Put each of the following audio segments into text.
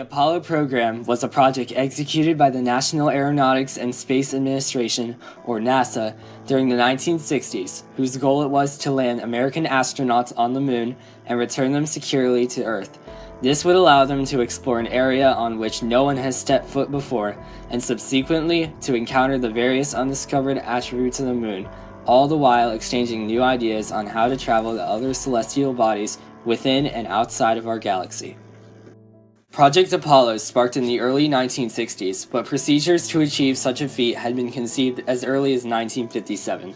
The Apollo program was a project executed by the National Aeronautics and Space Administration, or NASA, during the 1960s, whose goal it was to land American astronauts on the moon and return them securely to Earth. This would allow them to explore an area on which no one has stepped foot before, and subsequently to encounter the various undiscovered attributes of the moon, all the while exchanging new ideas on how to travel to other celestial bodies within and outside of our galaxy. Project Apollo sparked in the early 1960s, but procedures to achieve such a feat had been conceived as early as 1957.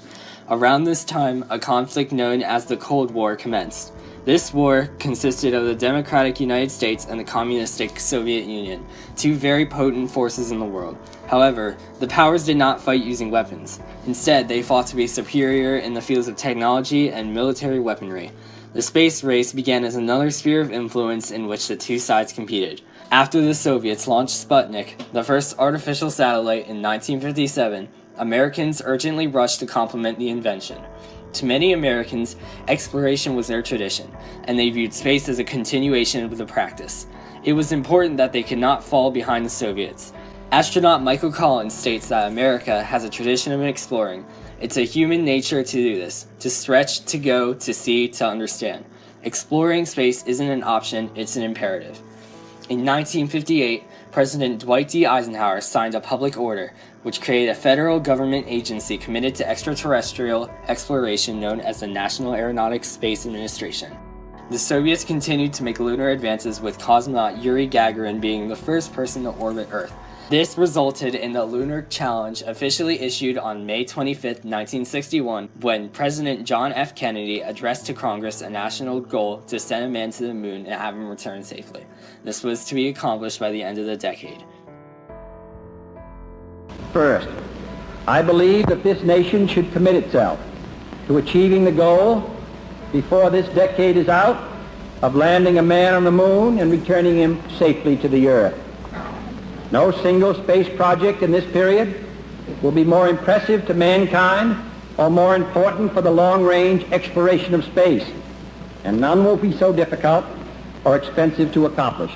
Around this time, a conflict known as the Cold War commenced. This war consisted of the Democratic United States and the Communistic Soviet Union, two very potent forces in the world. However, the powers did not fight using weapons. Instead, they fought to be superior in the fields of technology and military weaponry. The space race began as another sphere of influence in which the two sides competed. After the Soviets launched Sputnik, the first artificial satellite in 1957, Americans urgently rushed to complement the invention. To many Americans, exploration was their tradition, and they viewed space as a continuation of the practice. It was important that they could not fall behind the Soviets. Astronaut Michael Collins states that America has a tradition of exploring. It's a human nature to do this, to stretch, to go, to see, to understand. Exploring space isn't an option, it's an imperative. In 1958, President Dwight D. Eisenhower signed a public order, which created a federal government agency committed to extraterrestrial exploration known as the National Aeronautics Space Administration. The Soviets continued to make lunar advances, with cosmonaut Yuri Gagarin being the first person to orbit Earth. This resulted in the Lunar Challenge, officially issued on May 25, 1961, when President John F. Kennedy addressed to Congress a national goal to send a man to the moon and have him return safely. This was to be accomplished by the end of the decade. First, I believe that this nation should commit itself to achieving the goal, before this decade is out, of landing a man on the moon and returning him safely to the Earth. No single space project in this period will be more impressive to mankind or more important for the long-range exploration of space, and none will be so difficult or expensive to accomplish.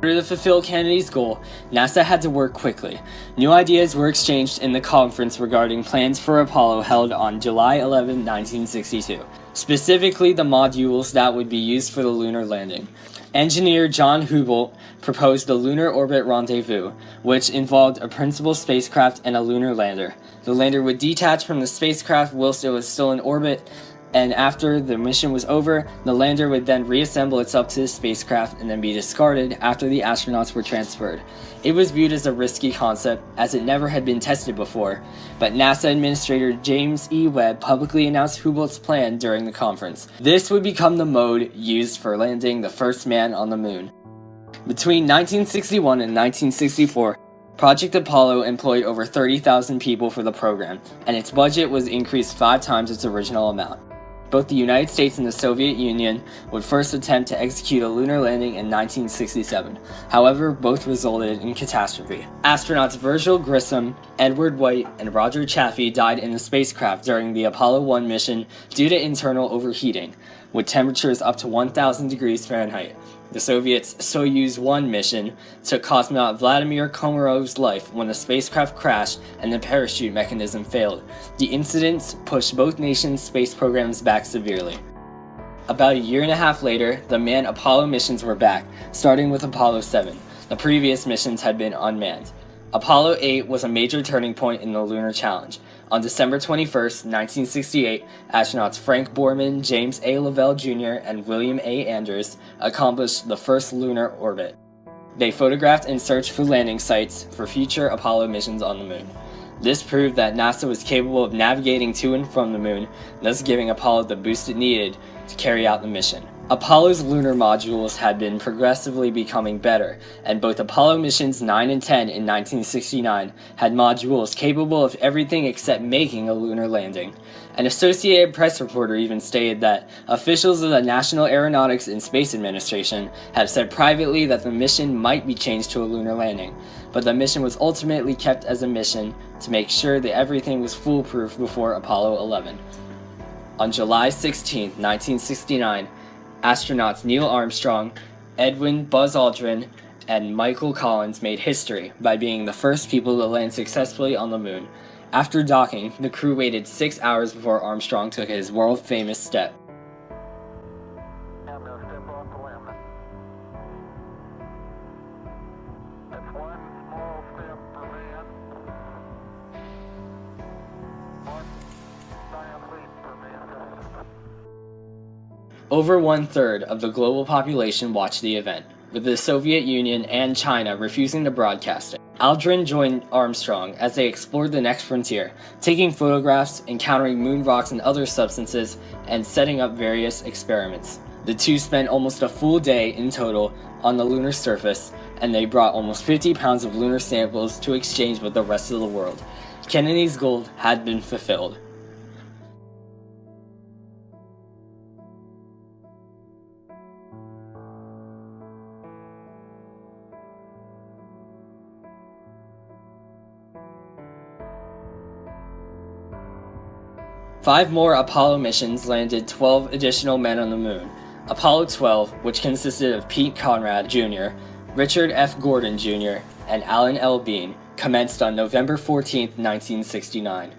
In order to fulfill Kennedy's goal, NASA had to work quickly. New ideas were exchanged in the conference regarding plans for Apollo held on July 11, 1962, specifically the modules that would be used for the lunar landing. Engineer John Hubble proposed the Lunar Orbit Rendezvous, which involved a principal spacecraft and a lunar lander. The lander would detach from the spacecraft whilst it was still in orbit, and after the mission was over, the lander would then reassemble itself to the spacecraft and then be discarded after the astronauts were transferred. It was viewed as a risky concept, as it never had been tested before, but NASA Administrator James E. Webb publicly announced Hubble's plan during the conference. This would become the mode used for landing the first man on the moon. Between 1961 and 1964, Project Apollo employed over 30,000 people for the program, and its budget was increased 5 times its original amount. Both the United States and the Soviet Union would first attempt to execute a lunar landing in 1967. However, both resulted in catastrophe. Astronauts Virgil Grissom, Edward White, and Roger Chaffee died in the spacecraft during the Apollo 1 mission due to internal overheating, with temperatures up to 1,000 degrees Fahrenheit. The Soviets' Soyuz 1 mission took cosmonaut Vladimir Komarov's life when the spacecraft crashed and the parachute mechanism failed. The incidents pushed both nations' space programs back severely. About a year and a half later, the manned Apollo missions were back, starting with Apollo 7. The previous missions had been unmanned. Apollo 8 was a major turning point in the Lunar Challenge. On December 21, 1968, astronauts Frank Borman, James A. Lovell Jr., and William A. Anders accomplished the first lunar orbit. They photographed and searched for landing sites for future Apollo missions on the moon. This proved that NASA was capable of navigating to and from the moon, thus giving Apollo the boost it needed to carry out the mission. Apollo's lunar modules had been progressively becoming better, and both Apollo missions 9 and 10 in 1969 had modules capable of everything except making a lunar landing. An Associated Press reporter even stated that officials of the National Aeronautics and Space Administration have said privately that the mission might be changed to a lunar landing, but the mission was ultimately kept as a mission to make sure that everything was foolproof before Apollo 11. On July 16, 1969, Astronauts Neil Armstrong, Edwin Buzz Aldrin, and Michael Collins made history by being the first people to land successfully on the moon. After docking, the crew waited 6 hours before Armstrong took his world-famous step. I'm going to step off the limb. That's one small step for man, one giant leap for mankind. Over 1/3 of the global population watched the event, with the Soviet Union and China refusing to broadcast it. Aldrin joined Armstrong as they explored the next frontier, taking photographs, encountering moon rocks and other substances, and setting up various experiments. The two spent almost a full day in total on the lunar surface, and they brought almost 50 pounds of lunar samples to exchange with the rest of the world. Kennedy's goal had been fulfilled. Five more Apollo missions landed 12 additional men on the moon. Apollo 12, which consisted of Pete Conrad Jr., Richard F. Gordon Jr., and Alan L. Bean, commenced on November 14, 1969.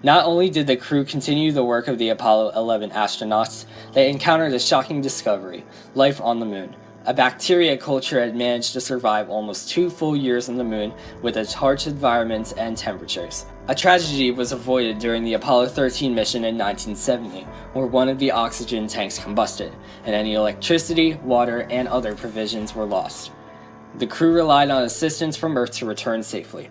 Not only did the crew continue the work of the Apollo 11 astronauts, they encountered a shocking discovery: life on the moon. A bacteria culture had managed to survive almost 2 full years on the moon with its harsh environments and temperatures. A tragedy was avoided during the Apollo 13 mission in 1970, where one of the oxygen tanks combusted, and any electricity, water, and other provisions were lost. The crew relied on assistance from Earth to return safely.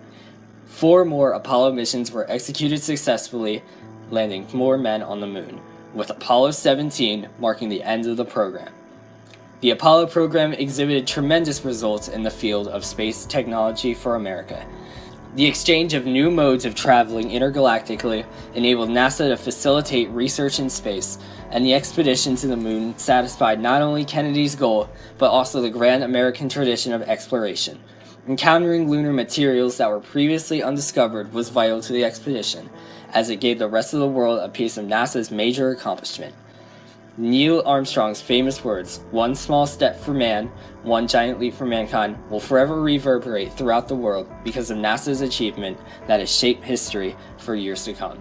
4 more Apollo missions were executed successfully, landing more men on the moon, with Apollo 17 marking the end of the program. The Apollo program exhibited tremendous results in the field of space technology for America. The exchange of new modes of traveling intergalactically enabled NASA to facilitate research in space, and the expedition to the moon satisfied not only Kennedy's goal, but also the grand American tradition of exploration. Encountering lunar materials that were previously undiscovered was vital to the expedition, as it gave the rest of the world a piece of NASA's major accomplishment. Neil Armstrong's famous words, "One small step for man, one giant leap for mankind," will forever reverberate throughout the world because of NASA's achievement that has shaped history for years to come.